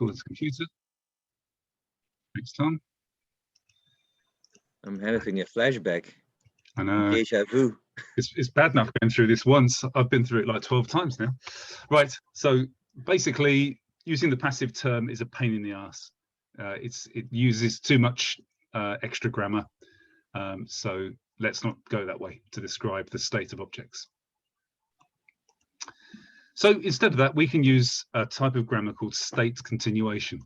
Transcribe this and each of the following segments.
call this computer. Next time. I'm having a flashback. I know. Deja vu. It's bad enough going through this once. I've been through it like 12 times now. Right. So basically, using the passive term is a pain in the ass. It uses too much extra grammar. So let's not go that way to describe the state of objects. So instead of that, we can use a type of grammar called state continuation.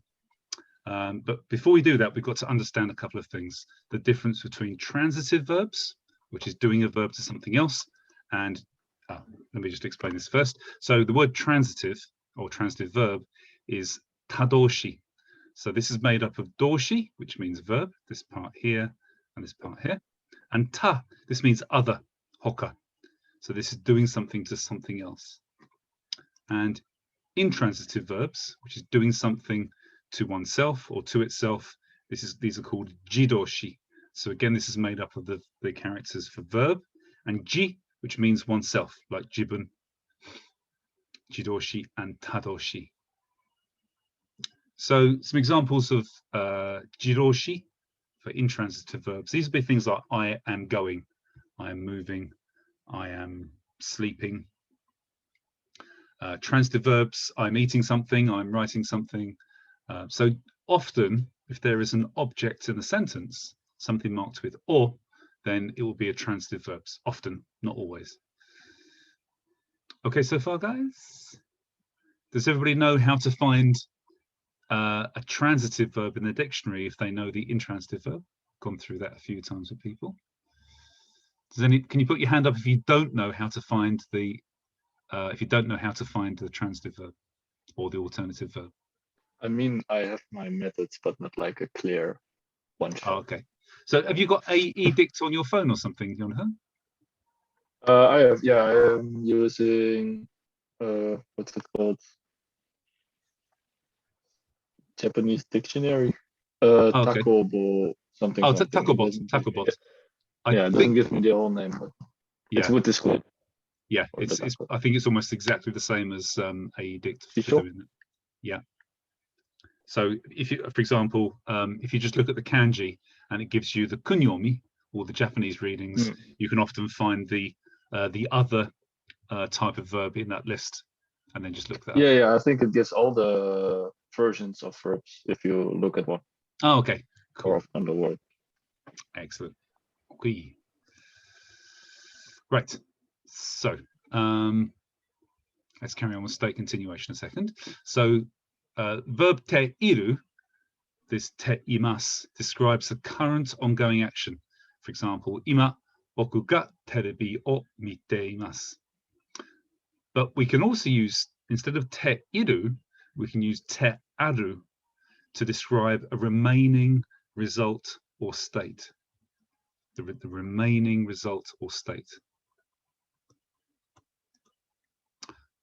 But before we do that, we've got to understand a couple of things. The difference between transitive verbs, which is doing a verb to something else, and let me just explain this first. So the word transitive or transitive verb is tadoshi. So this is made up of doshi, which means verb, this part here and this part here, and ta, this means other, hoka. So this is doing something to something else. And intransitive verbs, which is doing something to oneself or to itself, these are called jidoshi. So again, this is made up of the characters for verb, and ji, which means oneself, like jibun, jidoshi, and tadoshi. So some examples of jidoshi for intransitive verbs. These would be things like I am going, I am moving, I am sleeping. Transitive verbs, I'm eating something, I'm writing something. So often, if there is an object in a sentence, something marked with or, then it will be a transitive verb. Often, not always. Okay, so far, guys? Does everybody know how to find a transitive verb in the dictionary if they know the intransitive verb? Gone through that a few times with people. Can you put your hand up if you don't know how to find the transitive verb or the alternative verb? I mean, I have my methods, but not like a clear one shot. Oh, okay. So have you got a edict on your phone or something, Yonho? I have, yeah, I am using, what's it called? Japanese dictionary. Okay. Takobo, something. Oh, something. Takobot. Yeah, it doesn't give me the whole name, but it's with this code. Yeah, I think it's almost exactly the same as a edict for doing it. Yeah. So if you, for example, if you just look at the kanji and it gives you the kunyomi or the Japanese readings, you can often find the other type of verb in that list, and then just look that up. Yeah, I think it gives all the versions of verbs if you look at one. Oh, okay, cool. Or on the word. Excellent. Okay. Right. So let's carry on with state continuation a second. So verb te iru, this te imasu, describes a current ongoing action. For example, ima boku ga terebi o mite imasu. But we can also use, instead of te iru, we can use te aru to describe a remaining result or state. The remaining result or state.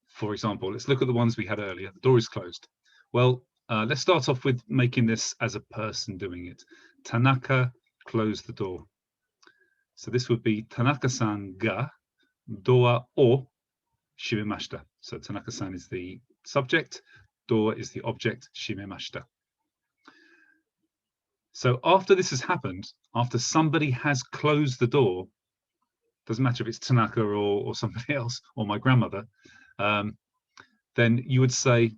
For example, let's look at the ones we had earlier. The door is closed. Well, let's start off with making this as a person doing it. Tanaka closed the door. So this would be Tanaka-san ga doa o shimemashita. So Tanaka-san is the subject, door is the object, shimemashita. So after this has happened, after somebody has closed the door, doesn't matter if it's Tanaka or somebody else or my grandmother, then you would say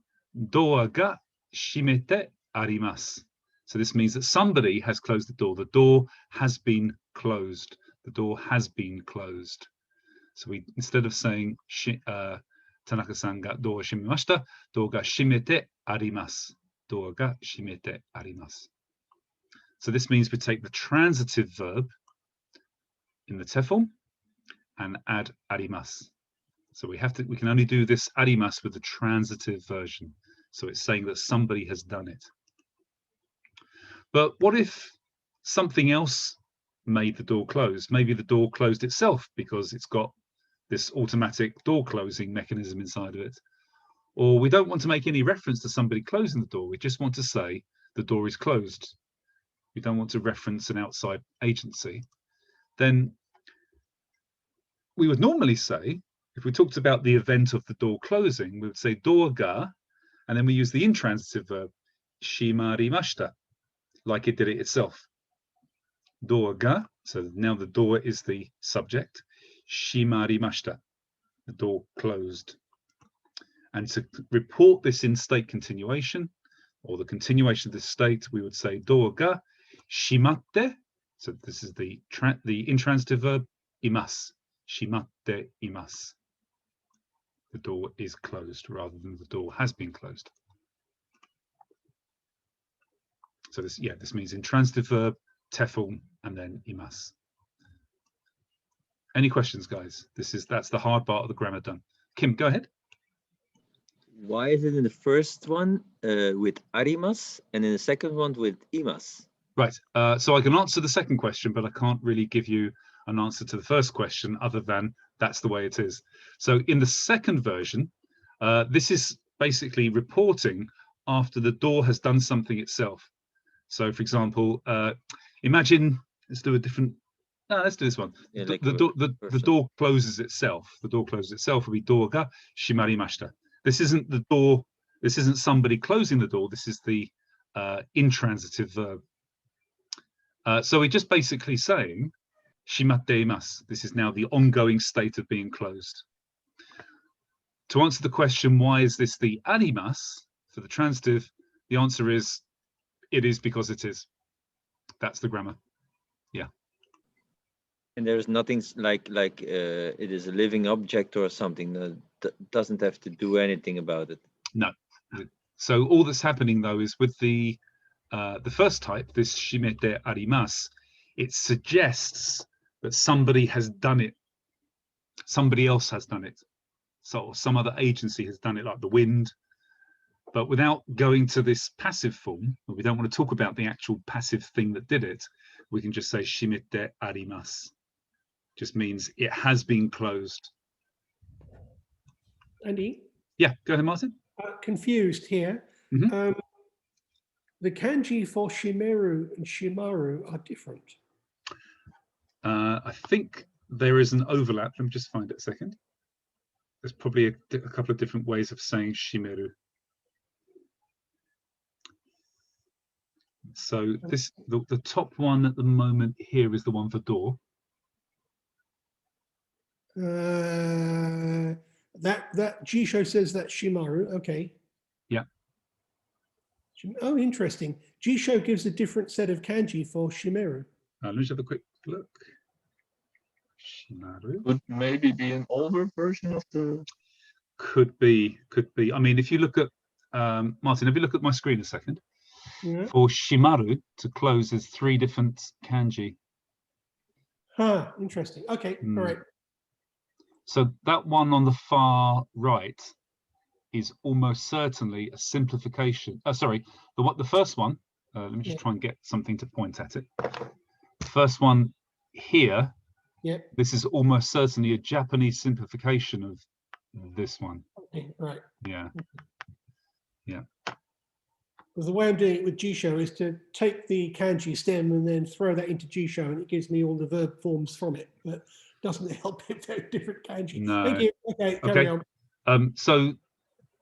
doa ga shimete arimasu. So this means that somebody has closed the door. The door has been closed. The door has been closed. So we, instead of saying Tanaka-san ga door shimemashita, door ga shimete arimasu. Door ga shimete arimasu. So this means we take the transitive verb in the te form and add arimasu. So we can only do this arimasu with the transitive version. So it's saying that somebody has done it. But what if something else made the door close? Maybe the door closed itself because it's got this automatic door closing mechanism inside of it. Or we don't want to make any reference to somebody closing the door. We just want to say the door is closed. We don't want to reference an outside agency. Then we would normally say, if we talked about the event of the door closing, we would say door ga, and then we use the intransitive verb shimarimashita, like it did it itself. Door ga, so now the door is the subject. Shimarimashita, the door closed. And to report this in state continuation, or the continuation of this state, we would say door ga shimatte. So this is the intransitive verb imasu. Shimatte imasu. The door is closed rather than the door has been closed. So this, yeah, this means intransitive verb, teflon, and then imasu. Any questions, guys? That's the hard part of the grammar done. Kim, go ahead. Why is it in the first one with arimas and in the second one with imas? Right. So I can answer the second question, but I can't really give you an answer to the first question other than that's the way it is. So in the second version, this is basically reporting after the door has done something itself. So, for example, imagine, let's do a different. No, let's do this one. Yeah, the door closes itself. The door closes itself will be door ga shimarimashita. This isn't the door. This isn't somebody closing the door. This is the intransitive verb. So we're just basically saying shimatte imasu. This is now the ongoing state of being closed. To answer the question, why is this the arimasu for the transitive? The answer is, it is because it is. That's the grammar. Yeah. And there's nothing like it is a living object or something that doesn't have to do anything about it. No. So all that's happening though is with the first type, this shimete arimasu, it suggests that somebody has done it. Somebody else has done it. So some other agency has done it, like the wind. But without going to this passive form, we don't want to talk about the actual passive thing that did it. We can just say shimete arimasu. Just means it has been closed. Andy? Yeah, go ahead, Martin. Confused here. Mm-hmm. The kanji for shimeru and shimaru are different. I think there is an overlap. Let me just find it a second. There's probably a couple of different ways of saying shimeru. So this the top one at the moment here is the one for door. That Jisho says that shimaru. Okay. Yeah. Oh, interesting. Jisho gives a different set of kanji for shimeru. Let me just have a quick look. Shimaru. Could maybe be an older version of the. Could be. I mean, if you look at Martin, if you look at my screen a second. Yeah. For shimaru to close, there's 3 different kanji. Huh. Interesting. Okay. All right. So that one on the far right is almost certainly a simplification. Sorry, the first one. Let me just try and get something to point at it. The first one here. Yeah. This is almost certainly a Japanese simplification of this one. Okay. Right. Yeah. Yeah. Because the way I'm doing it with Jisho is to take the kanji stem and then throw that into Jisho, and it gives me all the verb forms from it, but doesn't help if they're different kanji. No. Thank you. Okay, carry on. So,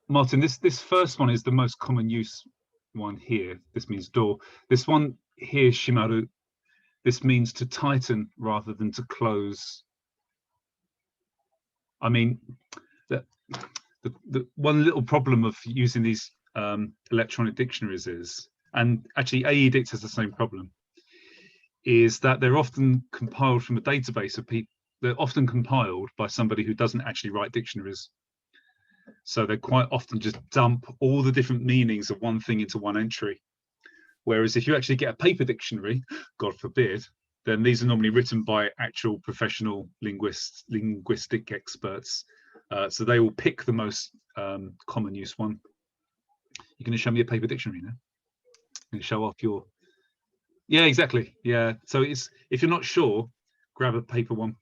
Martin, this first one is the most common use one here. This means door. This one here, shimaru, this means to tighten rather than to close. I mean, the one little problem of using these electronic dictionaries is, and actually AEDICT has the same problem, is that they're often compiled from a database of people. They're often compiled by somebody who doesn't actually write dictionaries. So they quite often just dump all the different meanings of one thing into one entry. Whereas if you actually get a paper dictionary, God forbid, then these are normally written by actual professional linguistic experts. So they will pick the most common use one. You're going to show me a paper dictionary now? You're going to show off your... Yeah, exactly. Yeah. So it's, if you're not sure, grab a paper one.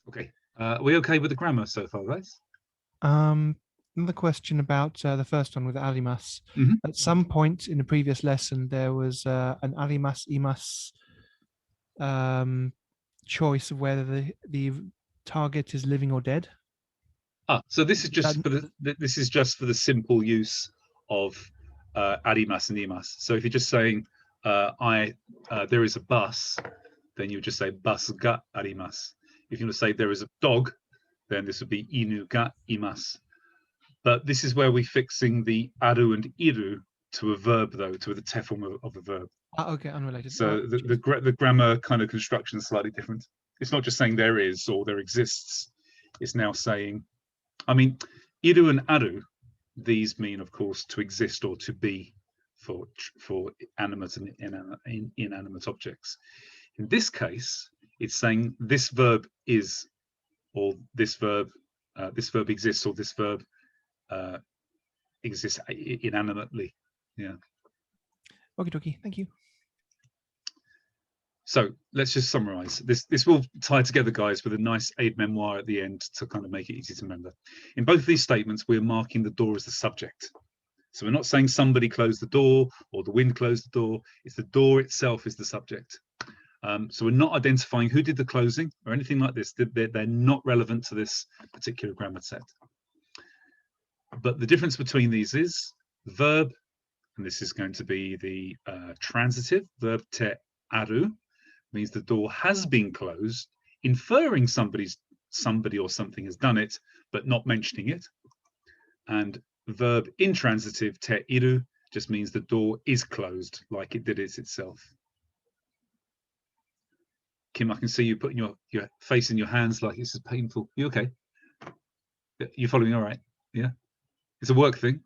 Okay. Are we okay with the grammar so far, guys? Another question about the first one with alimas. Mm-hmm. At some point in the previous lesson, there was an alimas imas choice of whether the target is living or dead. So this is just for this is just for the simple use of arimasu and imasu. So if you're just saying there is a bus, then you would just say bus ga arimasu. If you want to say there is a dog, then this would be inu ga imasu. But this is where we're fixing the aru and iru to a verb, though, to the te form of a verb. Okay, unrelated. So the grammar kind of construction is slightly different. It's not just saying there is or there exists. It's now saying, I mean, iru and aru, these mean, of course, to exist or to be for animate and inanimate objects. In this case, it's saying this verb is, or this verb exists, or this verb exists inanimately. Yeah. Okie dokie. Thank you. So let's just summarize. This will tie together, guys, with a nice aide-memoire at the end to kind of make it easy to remember. In both of these statements, we're marking the door as the subject. So we're not saying somebody closed the door or the wind closed the door. It's the door itself is the subject. So we're not identifying who did the closing or anything like this. They're not relevant to this particular grammar set. But the difference between these is the verb, and this is going to be the transitive verb te aru, means the door has been closed, inferring somebody or something has done it, but not mentioning it. And verb intransitive te iru just means the door is closed, like it did it itself. Kim, I can see you putting your face in your hands like this is painful. You okay? You following all right? Yeah? It's a work thing.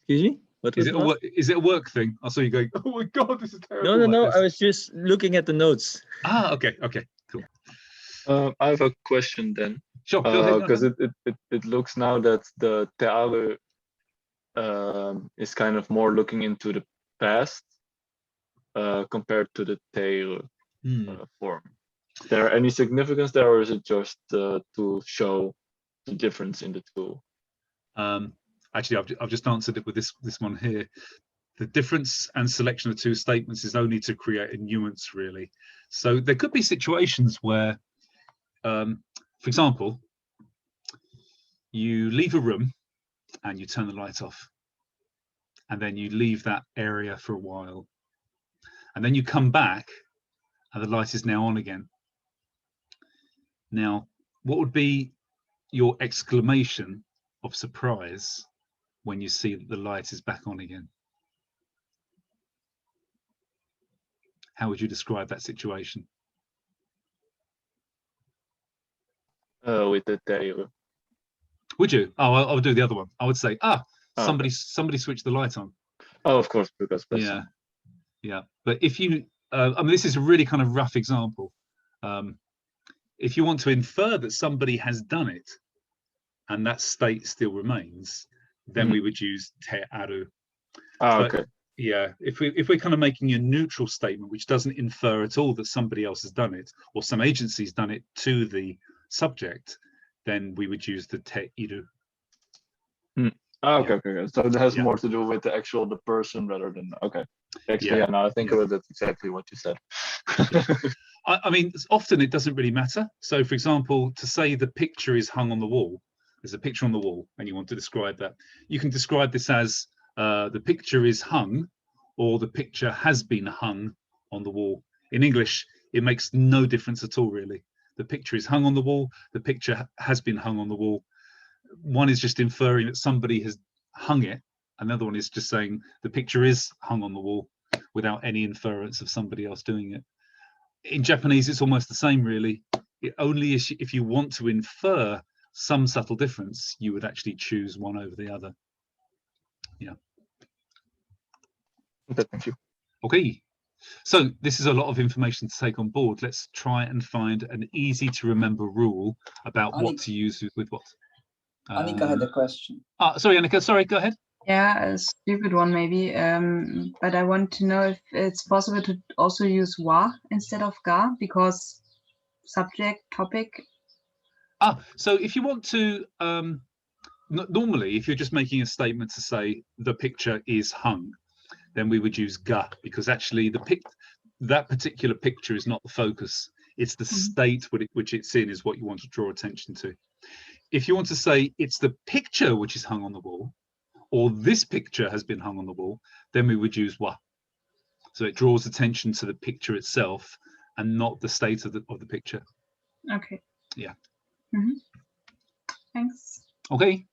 Excuse me? What was Is it a work thing? I saw you going, oh my God, this is terrible. No. Like I was just looking at the notes. okay, cool. I have a question then. Sure, go ahead. Because it looks now that the te aru is kind of more looking into the past compared to the te form. Is there any significance there, or is it just to show the difference in the two? Actually, I've just answered it with this one here. The difference and selection of two statements is only to create a nuance, really. So there could be situations where, for example, you leave a room and you turn the light off, and then you leave that area for a while, and then you come back and the light is now on again. Now, what would be your exclamation of surprise when you see that the light is back on again? How would you describe that situation? With the te aru. Would you? Oh, I'll do the other one. I would say, somebody switched the light on. Oh, of course, because yeah. But if you, I mean, this is a really kind of rough example. If you want to infer that somebody has done it, and that state still remains, then we would use te aru. Okay. Yeah, if we're kind of making a neutral statement which doesn't infer at all that somebody else has done it or some agency's done it to the subject, then we would use the te iru. Okay. So it has more to do with the person rather than Actually, now I think of it, that's exactly what you said. I mean, often it doesn't really matter. So, for example, to say the picture is hung on the wall, there's a picture on the wall, and you want to describe that. You can describe this as the picture is hung, or the picture has been hung on the wall. In English, it makes no difference at all, really. The picture is hung on the wall, the picture has been hung on the wall. One is just inferring that somebody has hung it. Another one is just saying the picture is hung on the wall without any inference of somebody else doing it. In Japanese, it's almost the same, really. It only is if you want to infer some subtle difference, you would actually choose one over the other. Yeah. Okay, thank you. Okay. So this is a lot of information to take on board. Let's try and find an easy to remember rule about what to use with what. Annika had a question. Sorry, Annika. Sorry, go ahead. Yeah, a stupid one maybe, but I want to know if it's possible to also use wa instead of ga, because subject, topic. So if you want to, normally, if you're just making a statement to say the picture is hung, then we would use ga, because actually that particular picture is not the focus. It's the state which it's in is what you want to draw attention to. If you want to say it's the picture which is hung on the wall, or this picture has been hung on the wall, then we would use wa. So it draws attention to the picture itself and not the state of the picture. Okay. Yeah. Thanks. Okay.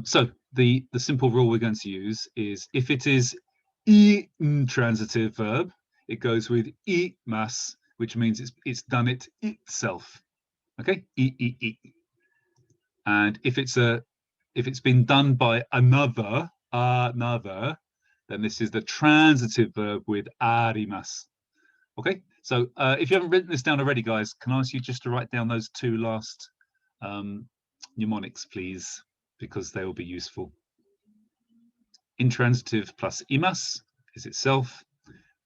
So the simple rule we're going to use is if it is intransitive verb, it goes with imas, which means it's done it itself. Okay, I. And if it's been done by another, then this is the transitive verb with arimas. Okay, so if you haven't written this down already, guys, can I ask you just to write down those two last mnemonics, please, because they will be useful. Intransitive plus imas is itself.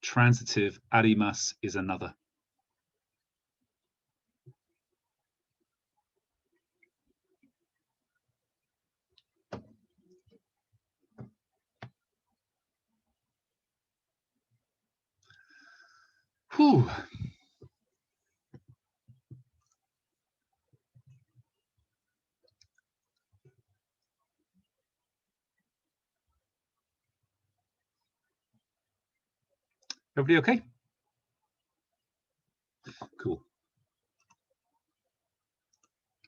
Transitive arimas is another. Whew. Everybody okay? Cool.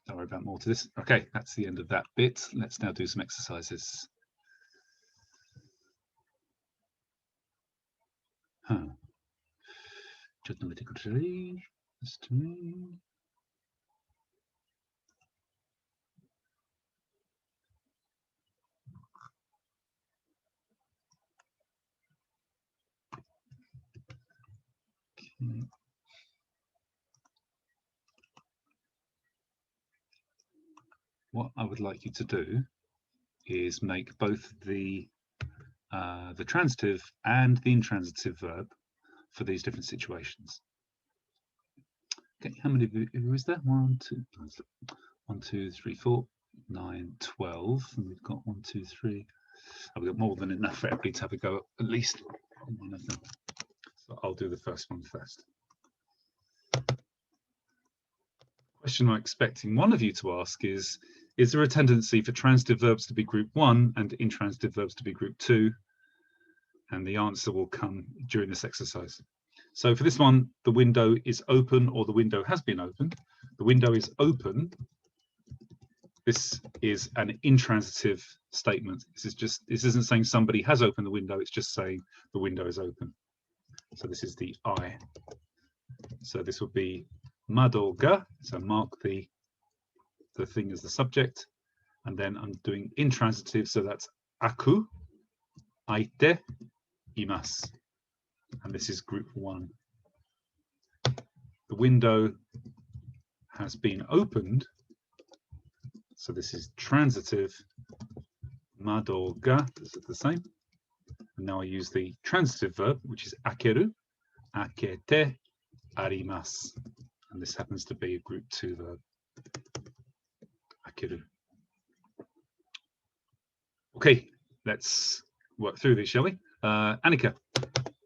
Don't worry about more to this. Okay, that's the end of that bit. Let's now do some exercises. What I would like you to do is make both the transitive and the intransitive verb for these different situations. Okay, how many who is there? 1, 2, 3, 4, 9, 12, and we've got 1, 2, 3. I've got more than enough for everybody to have a go at least on one of them. So I'll do the first one first. Question I'm expecting one of you to ask is there a tendency for transitive verbs to be group 1 and intransitive verbs to be group 2? And the answer will come during this exercise. So for this one, the window is open or the window has been opened. The window is open. This is an intransitive statement. This isn't saying somebody has opened the window, it's just saying the window is open. So this is the I. So this would be mado ga, so mark the thing as the subject, and then I'm doing intransitive, so that's aku, aite, imasu, and this is group 1. The window has been opened, so this is transitive, mado ga, this is the same. And now I use the transitive verb, which is akeru, akete, arimasu, and this happens to be a group 2 verb. Akeru. Okay, let's work through these, shall we? Annika,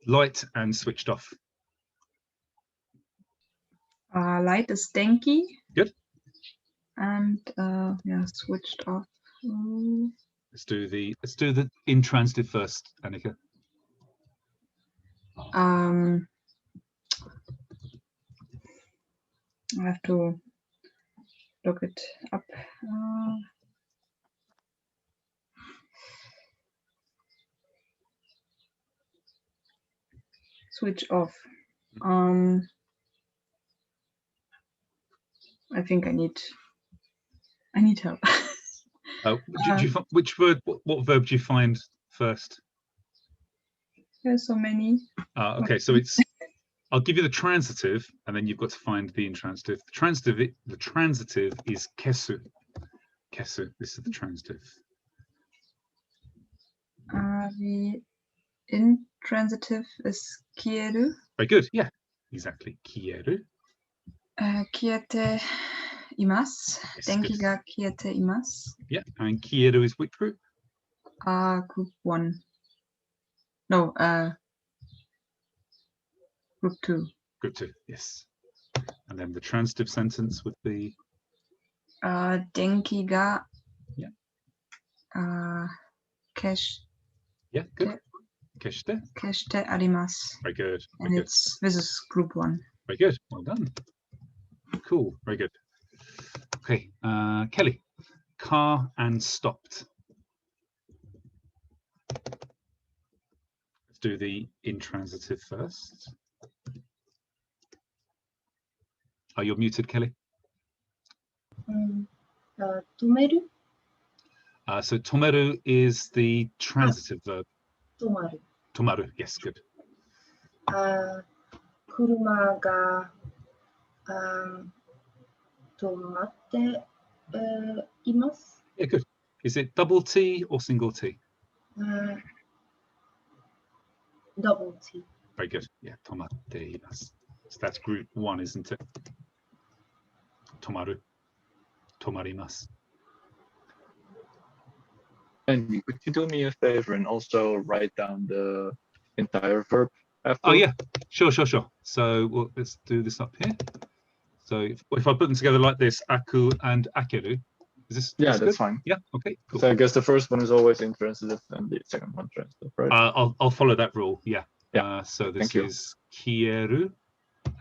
light and switched off. Light is denki. Good. And yeah, switched off. Let's do the intransitive first, Annika. I have to look it up. Switch off. I think I need help. Which word? What verb do you find first? There's so many. Okay, so it's. I'll give you the transitive, and then you've got to find the intransitive. The transitive is kesu. Kesu. This is the transitive. The intransitive is kieru. Very good. Yeah, exactly. Kieru. Kiete imasu. Yes, Denki good. ga kiete imasu. Yeah, and kieru is which group? Group 1. No, group 2. Group 2. Yes. And then the transitive sentence would be? Denki ga Yeah. Kesh Yeah, good. Keshite. keshite arimasu. Very good. And Very good. this is group 1. Very good. Well done. Cool. Very good. Okay, Kelly. Car and stopped. Let's do the intransitive first. Oh, you're muted, Kelly. 止める So tomeru is the transitive verb. 止まる Tomaru. Yes, good. 車が止まっています Yeah, good. Is it double T or single T? double T Very good. Yeah, tomatte imasu. So that's group 1, isn't it? Tomaru. Tomarimasu. And could you do me a favor and also write down the entire verb after? Oh yeah, sure. So let's do this up here. So if I put them together like this, aku and akeru, is this? Yeah, this that's good? fine. Yeah. Okay. Cool. So I guess the first one is always intransitive and the second one transitive, right? I'll follow that rule. Yeah. Yeah. So this Thank you. is kieru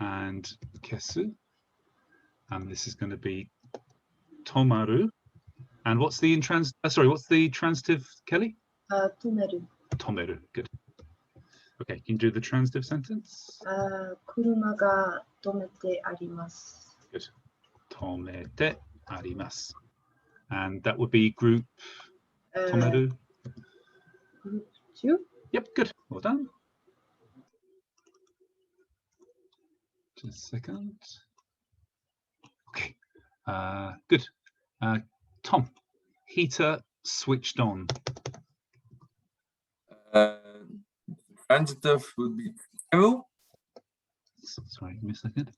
and kesu, and this is going to be tomaru. And what's the what's the transitive, Kelly? 止める Tomeru. Good. Okay, can you do the transitive sentence? 車が止めてあります Good. Tomete arimasu. And that would be group tomeru. group 2 Yep, good. Well done. Just a second. Okay. Good. Tom, heater switched on. Transitive would be tsukeru. Sorry, give me a second.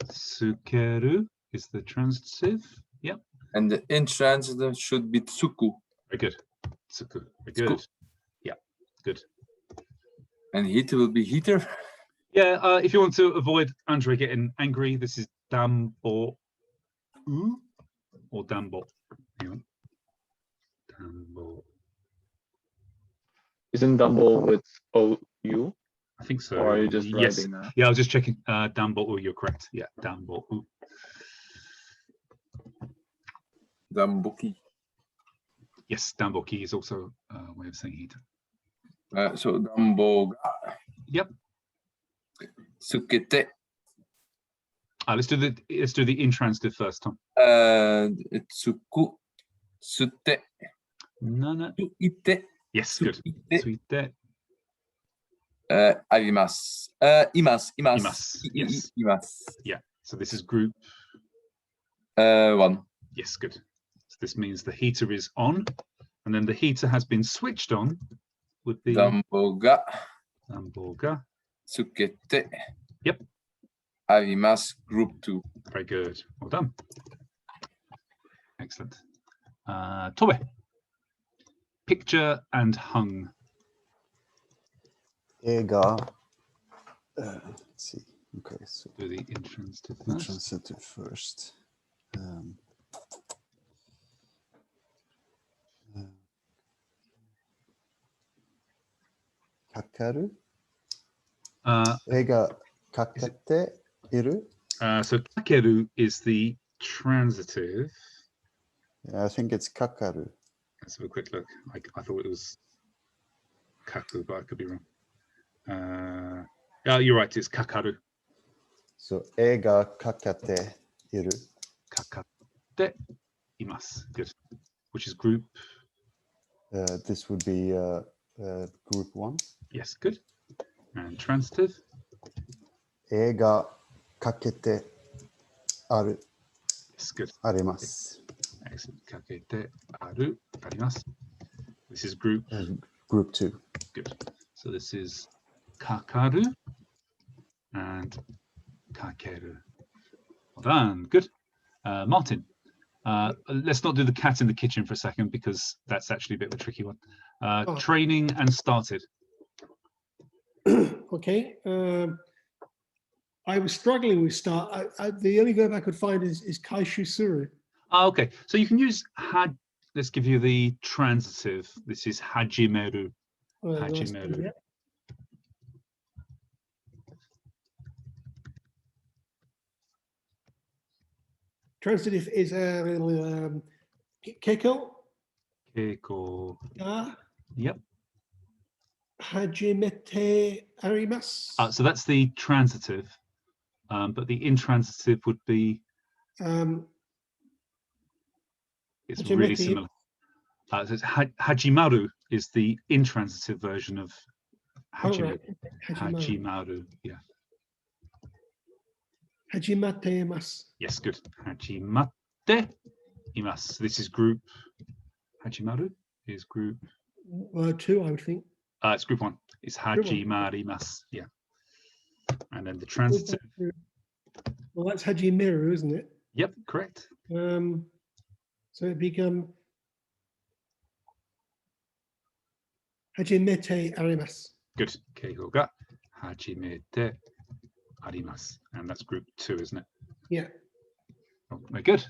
Tsukeru is the transitive. Yep. And the intransitive should be tsuku. Very good. Tsuku. Very good. Tsuku. Yeah, good. And heater will be heater. Yeah, if you want to avoid Andre getting angry, this is dambo or dambo. Hang on. Dambo. Isn't double with OU? I think so. Or are you just yes. writing that? Yeah, I was just checking. Dambo, you're correct. Yeah, dambo. Damboki. Yes, damboki is also a way of saying heater. So dambo ga Yep. tsukete. Let's do the intransitive first, Tom. Tsuku sute No. ite Yes, good. Suite. Arimasu. Imasu. Yes. Imasu. Yeah. So this is group 1. Yes, good. So this means the heater is on, and then the heater has been switched on with the Dambo ga Damboga. tsukete. Yep. Arimasu, group 2. Very good. Well done. Excellent. Tobe. Picture and hung. 映画 let's see. Okay, so Do the intransitive first. intransitive first. Kakaru? 映画かけている? So kakeru is the transitive. Yeah, I think it's kakaru. Let's have a quick look. I thought it was kaku, but I could be wrong. Yeah, you're right. It's kakaru. So 映画かけている? Kakate imasu. Good. Which is group? This would be group 1. Yes, good. And transitive? 映画かけてある. Yes, good. あります. Excellent. Kakete aru arimasu. This is group? Group 2. Good. So this is kakaru and kakeru. Well done. Good. Martin, let's not do the cat in the kitchen for a second because that's actually a bit of a tricky one. Training and started. Okay. I was struggling with start. The only verb I could find is kaishu suru. Ah, okay, so you can use had. Let's give you the transitive. This is hajimeru. Hajimeru. Yeah. Transitive is keiko. Keiko. Ga. Yep. Hajimete arimasu. So that's the transitive, but the intransitive would be. It's really Hajimete. similar. So it's hajimaru is the intransitive version of hajime. Right. Hajimaru. Yeah. Hajimate imasu. Yes, good. Hajimate imasu. This is group. Hajimaru is group. 2, I would think. It's group 1. It's hajimarimasu. Yeah. And then the transitive. Well, that's hajimeru, isn't it? Yep, correct. So it become hajimete arimasu. Good. Keigo ga hajimete arimasu. And that's group 2, isn't it? Yeah. Oh, very good.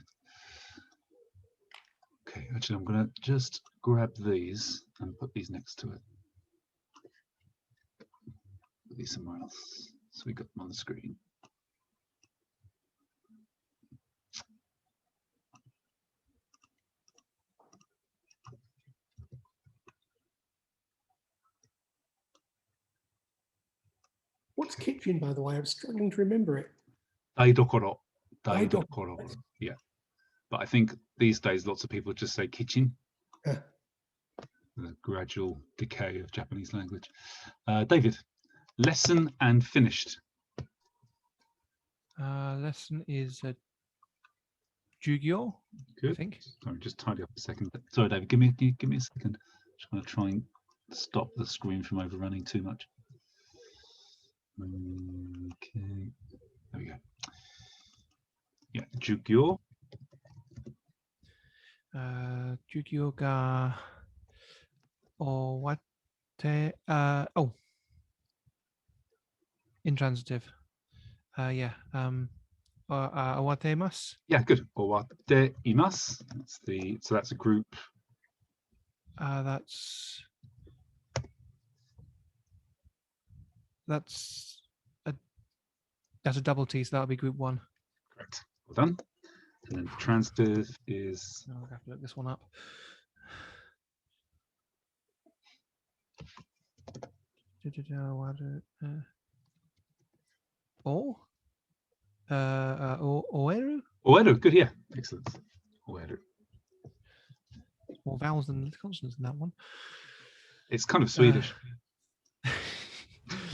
Okay, actually, I'm going to just grab these and put these next to it. Put these somewhere else. So we got them on the screen. What's kitchen, by the way? I'm struggling to remember it. Daidokoro. Daidokoro. Daidokoro. Yeah. But I think these days lots of people just say kitchen. Yeah. The gradual decay of Japanese language. David, lesson and finished. Lesson is Jugyo. Good. I think. Sorry, just tidy up a second. Sorry, David, give me a second. Just going to try and stop the screen from overrunning too much. Okay, there we go. Yeah, Jugyo. Jugyo ga owate. Intransitive. Yeah. Owatemasu. Yeah, good. Owate imasu. That's a group. That's a double T, so that'll be group 1. Correct. Well done. And then transitive is. I'll have to look this one up. Oeru? Oeru, good, yeah. Excellent. Oeru. More vowels than consonants in that one. It's kind of Swedish.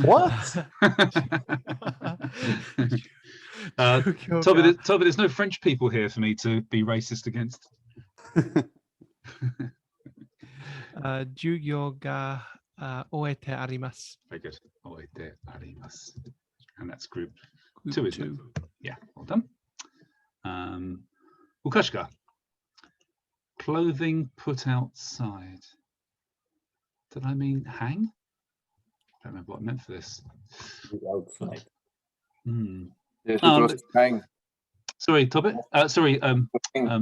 What? Toby, there's no French people here for me to be racist against. Jugyo ga oete arimasu. Very good. Oete arimasu. And that's group 2, isn't it? Yeah, well done. Ukashika. Clothing put outside. Did I mean hang? I don't remember what I meant for this. Outside. Hmm. Yes, it was hang. Sorry, Tom.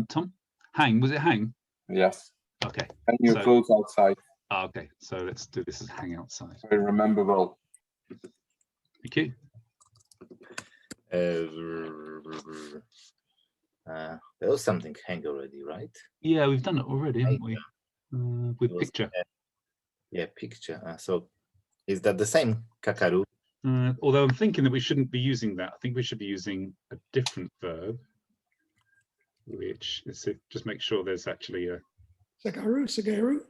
Tom. Hang. Was it hang? Yes. Okay. Hang your clothes outside. Okay. So let's do this as hang outside. I remember well. Thank you. There was something hang already, right? Yeah, we've done it already, haven't we? With picture. Yeah, picture. So is that the same, kakaru? Although I'm thinking that we shouldn't be using that. I think we should be using a different verb, which let's see, just make sure there's actually a Sagaru.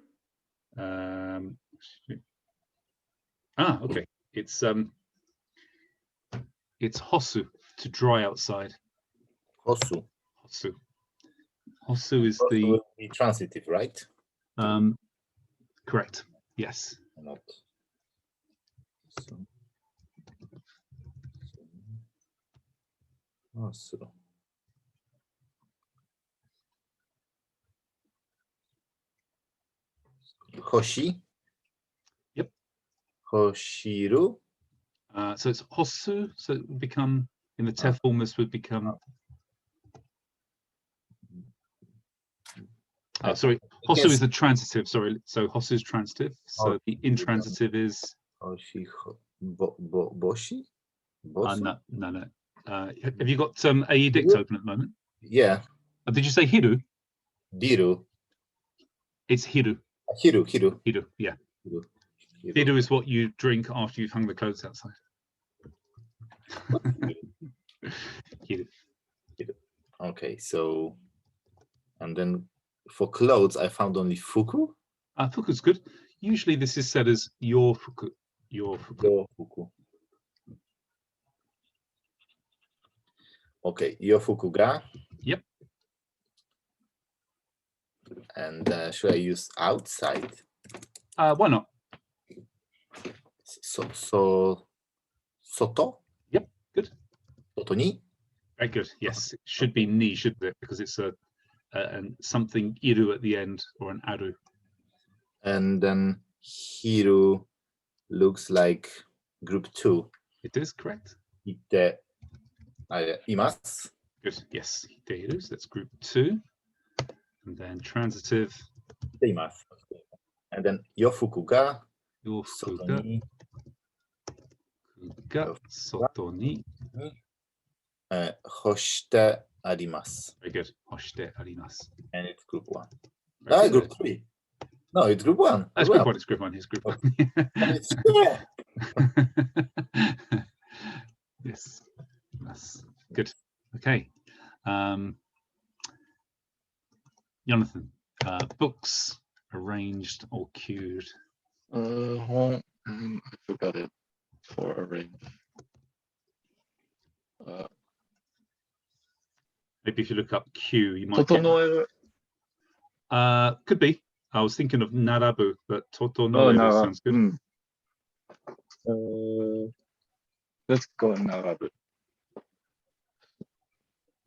Okay. It's hosu, to dry outside. Hosu. Hosu. Hosu is the transitive, right? Correct. Yes. Not. Hosu. Hoshi. Yep. Hoshiru. So it's hosu, so it would become, in the te form, this would become, sorry, hosu is the transitive, sorry, so hosu is transitive, so the intransitive is... Boshi? No. Have you got AE Dict open at the moment? Yeah. Did you say hiru? Diru. It's hiru. Hiru, yeah. Hiru. Hiru is what you drink after you've hung the clothes outside. Hiru. Okay, so, and then for clothes, I found only fuku. Fuku's good. Usually this is said as your fuku. Your fuku. Okay, yofuku ga. Yep. And should I use outside? Why not? So soto? Yep, good. Soto ni? Very good. Yes, it should be ni, shouldn't it? Because it's a something iru at the end, or an aru. And then hiru looks like group 2. It is correct. Ite imasu. Good. Yes, ite iru. So that's group 2. And then transitive. Imasu. And then yofuku ga. Yofuku ga soto ni. Hoshite arimasu. Very good. Hoshite arimasu. And it's group 1. Group 3. No, it's group 1. That's group 1. It's group 1. It's group 1. It's yes, that's good. Okay. Jonathan, books arranged or queued. I forgot it for arrange. Maybe if you look up queue, you might. Totonoeru. Could be. I was thinking of narabu, but totonoeru sounds good. Let's go narabu.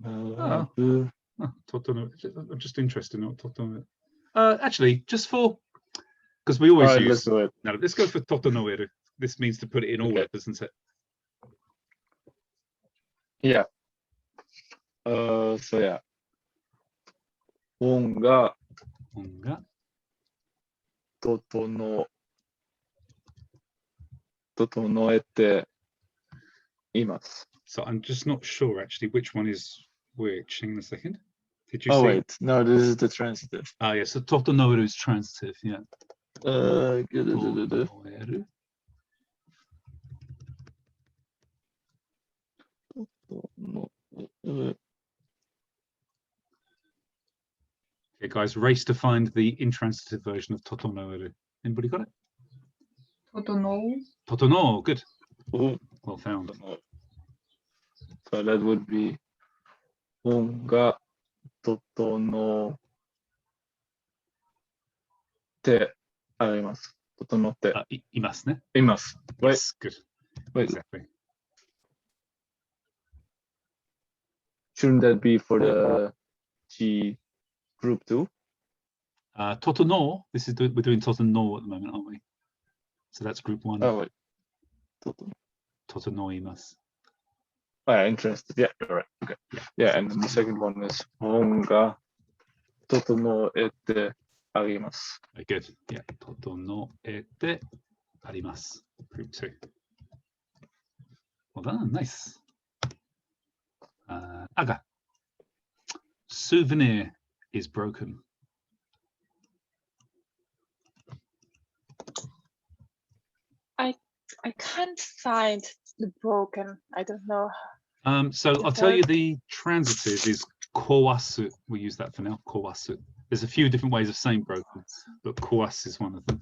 I'm just interested in what totonoeru. Actually, just for, because we always use. Let's do it. No, let's go for totonoeru. This means to put it in order, doesn't it? Yeah. So yeah. 本が整えています。 So I'm just not sure actually which one is which. Hang on a second. Did you oh see? wait, no, this is the transitive. Ah, yeah. So totonoeru is transitive. Yeah. Totonoeru. Okay, guys, race to find the intransitive version of totonoeru. Anybody got it? Totono. Totono, good. Ooh. Well found. So that would be 本が整ってあります。整って。いますね。います。Right. Yes, good. Wait. Exactly. Shouldn't that be for the G group 2? Totono, we're doing totono at the moment, aren't we? So that's group 1. Oh wait. Totonoimasu. Oh, yeah, interested. Yeah, you're right. Okay. Yeah, and then the second one is 本が整えてあります。Very good. Yeah, 整えてあります。Group 2. Well done. Nice. Aga. Souvenir is broken. I can't find the broken. I don't know. So I'll tell you the transitive is kowasu. We use that for now. Kowasu. There's a few different ways of saying broken, but kowasu is one of them.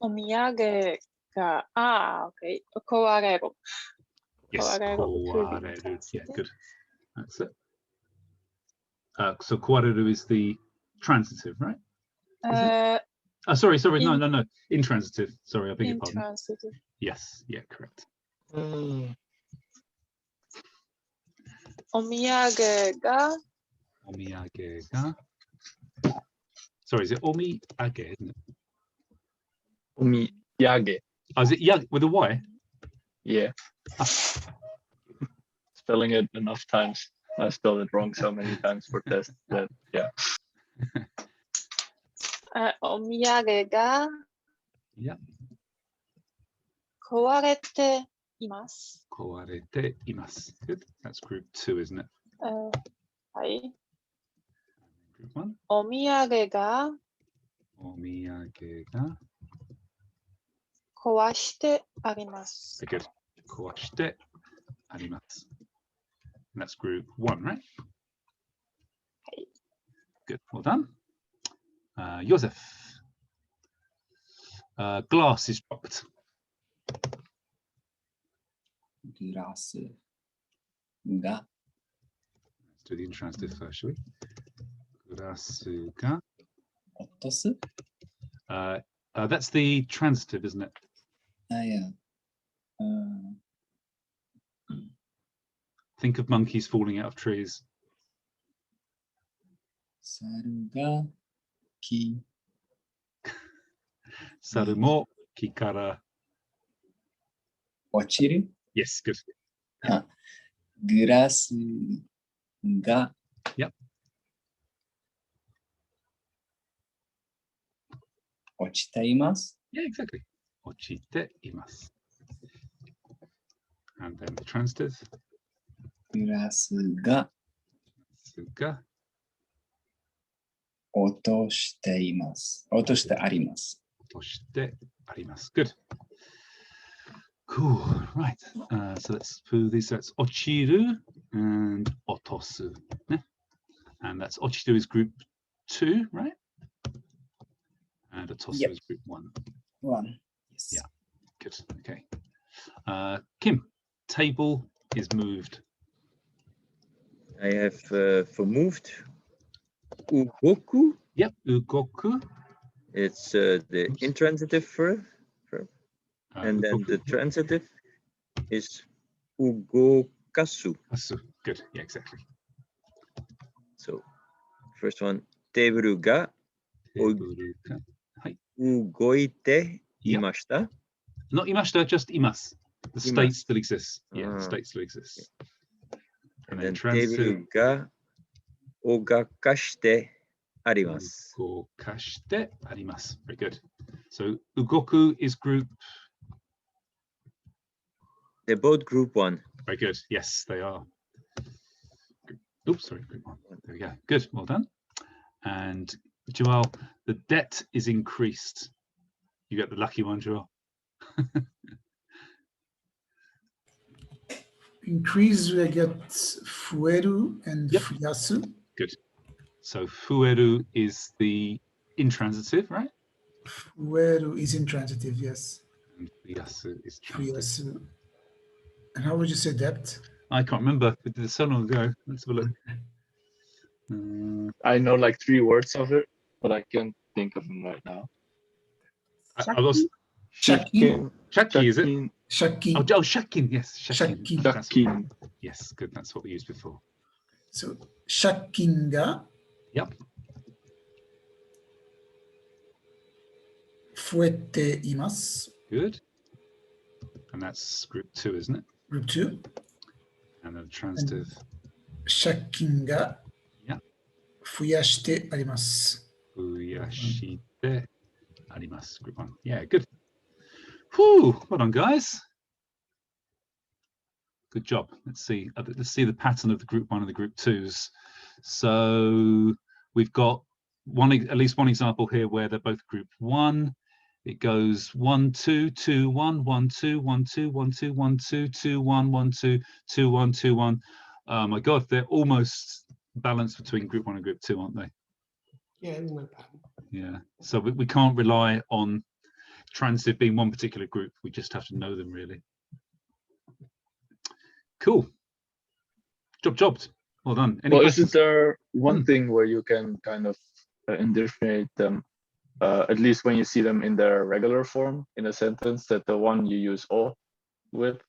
Omiyage ga okay. Kowareru. Yes, kowareru. Yeah, good. That's it. So kowareru is the transitive, right? Sorry, no. Intransitive. Sorry, I beg your pardon. Intransitive. Yes, yeah, correct. お土産が Sorry, is it omiyage, isn't it? Omiyage. Oh, is it yag with a Y? Yeah. Spelling it enough times. I spelled it wrong so many times for tests that, yeah. お土産が Yeah. 壊れています。壊れています. Good. That's group 2, isn't it? はい。 Group 1. お土産がお土産が壊してあります。 Very good. 壊してあります. And that's group 1, right? Good. Well done. Joseph. Glass is dropped. グラスが Let's do the intransitive first, shall we? グラスが落とす That's the transitive, isn't it? yeah. Think of monkeys falling out of trees. 猿が木猿も木から落ちる Yes, good. グラスが Yep. 落ちています Yeah, exactly. 落ちています. And then the transitive. グラスがが落としています。落としてあります。落としてあります. Good. Cool. Right. So let's put these. That's 落ちる and 落とす. Yeah? And that's 落ちる is group 2, right? And 落とす is group 1. One. Yes. Yeah. Good. Okay. Kim, table is moved. I have for moved ugoku. Yep, ugoku. It's the intransitive verb. And then ugoku. the transitive is ugokasu. Kasu. Good. Yeah, exactly. So first one, teburu ga ugoite imashita. Not imashita, just imas. The state still exists. Yeah, the state still exists. And then teburu ga ogakashite arimasu. Ogakashite arimasu. Very good. So ugoku is group. They're both group 1. Very good. Yes, they are. Oops, sorry, group 1. There we go. Good. Well done. And Joel, the debt is increased. You got the lucky one, Joel. Increase, we get fueru and fuyasu. Good. So fueru is the intransitive, right? Fueru is intransitive, yes. And fuyasu is transitive. Fuyasu. And how would you say debt? I can't remember. We did it so long ago. Let's have a look. I know like 3 words of it, but I can't think of them right now. I lost. Shakin. Shaki, is it? Shakin. Oh, shakin. Yes, shakin. Shakin. Yes, good. That's what we used before. So shakin ga. Yep. Fuete imasu. Good. And that's group 2, isn't it? Group 2. And then the transitive. Shakin ga. Yeah. Fuyashite arimasu. Fuyashite arimasu. Group 1. Yeah, good. Whew, well done, guys. Good job. Let's see the pattern of the group 1 and the group 2s. So we've got at least one example here where they're both group 1. It goes 1 2 2 1 1 2 1 2 1 2 1 2 2 1 1 2 2 1 2 1. Oh my God, they're almost balanced between group 1 and group 2, aren't they? Yeah, there's no pattern. Yeah. So we can't rely on transitive being one particular group. We just have to know them, really. Cool. Jobbed. Well done. Any well, questions? isn't there one thing where you can kind of indifferentiate them at least when you see them in their regular form in a sentence, that the one you use o with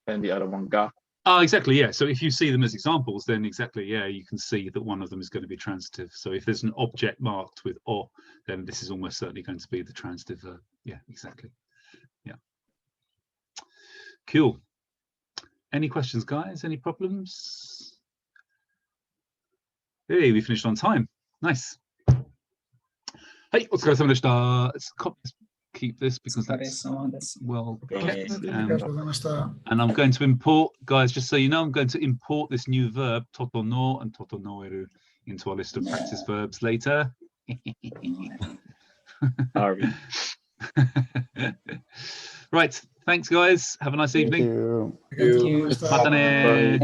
and the other one ga. Oh, exactly, yeah. So if you see them as examples, then exactly, yeah, you can see that one of them is going to be transitive. So if there's an object marked with o, then this is almost certainly going to be the transitive verb. Yeah, exactly. Yeah. Cool. Any questions, guys? Any problems? Hey, we finished on time. Nice. Hey, let's go. Let's keep this because that's well kept. And I'm going to import, guys, just so you know, I'm going to import this new verb, totono and totonoeru, into our list of practice verbs later. Right, thanks, guys. Have a nice evening. Thank you. Matane.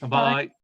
Bye. Bye.